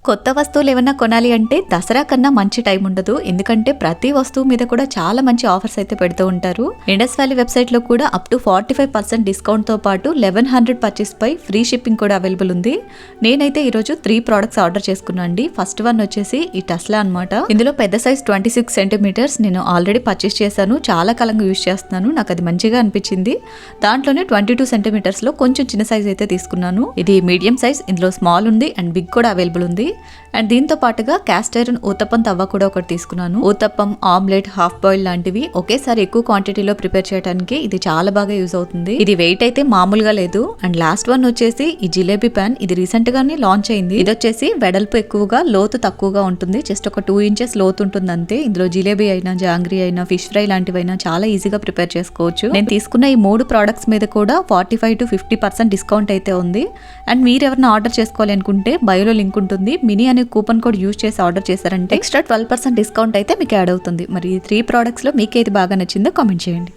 కొత్త వస్తువులు ఏమన్నా కొనాలి అంటే దసరా కన్నా మంచి టైం ఉండదు. ఎందుకంటే ప్రతి వస్తువు మీద కూడా చాలా మంచి ఆఫర్స్ అయితే పెడుతూ ఉంటారు. ఇండస్ వ్యాలీ వెబ్సైట్ లో కూడా అప్ టు 45% డిస్కౌంట్ తో పాటు 1100 పర్చేస్ పై ఫ్రీ షిప్పింగ్ కూడా అవైలబుల్ ఉంది. నేనైతే ఈ రోజు 3 ప్రొడక్ట్స్ ఆర్డర్ చేసుకున్నాను అండి. ఫస్ట్ వన్ వచ్చేసి ఈ టెస్లా అన్నమాట. ఇందులో పెద్ద సైజ్ 26 సెంటీమీటర్స్ నేను ఆల్రెడీ పర్చేస్ చేశాను. చాలా కాలంగా యూజ్ చేస్తున్నాను. నాకు అది మంచిగా అనిపించింది. దాంట్లోనే 22 సెంటీమీటర్స్ లో కొంచెం చిన్న సైజ్ అయితే తీసుకున్నాను. ఇది మీడియం సైజ్. ఇందులో స్మాల్ ఉంది అండ్ బిగ్ కూడా అవైలబుల్ ఉంది. అండ్ దీంతో పాటుగా క్యాస్ట్ ఐరన్ ఊతప్పం తవ్వ కూడా ఒకటి తీసుకున్నాను. ఊతప్పం, ఆమ్లెట్, హాఫ్ బాయిల్ లాంటివి ఒకేసారి ఎక్కువ క్వాంటిటీలో ప్రిపేర్ చేయడానికి ఇది చాలా బాగా యూజ్ అవుతుంది. ఇది వెయిట్ అయితే మామూలుగా లేదు. అండ్ లాస్ట్ వన్ వచ్చేసి ఈ జిలేబీ ప్యాన్. ఇది రీసెంట్ గానే లాంచ్ అయింది. ఇది వచ్చేసి వెడల్పు ఎక్కువగా, లోతు తక్కువగా ఉంటుంది. జస్ట్ ఒక 2 ఇంచెస్ లోతు ఉంటుంది అంతే. ఇందులో జిలేబీ అయినా, జాంగ్రీ అయినా, ఫిష్ ఫ్రై లాంటివైనా చాలా ఈజీగా ప్రిపేర్ చేసుకోవచ్చు. నేను తీసుకున్న ఈ 3 ప్రొడక్ట్స్ మీద కూడా 45 to 50% డిస్కౌంట్ అయితే ఉంది. అండ్ మీరు ఎవరైనా ఆర్డర్ చేసుకోవాలి అనుకుంటే బయోలో లింక్ ఉంటుంది. మినీ అనే కూపన్ కోడ్ యూజ్ చేసి ఆర్డర్ చేశారంటే ఎక్స్ట్రా 12% డిస్కౌంట్ అయితే మీకు యాడ్ అవుతుంది. మరి ఈ 3 ప్రొడక్ట్స్ లో మీకు ఏది బాగా నచ్చిందో కామెంట్ చేయండి.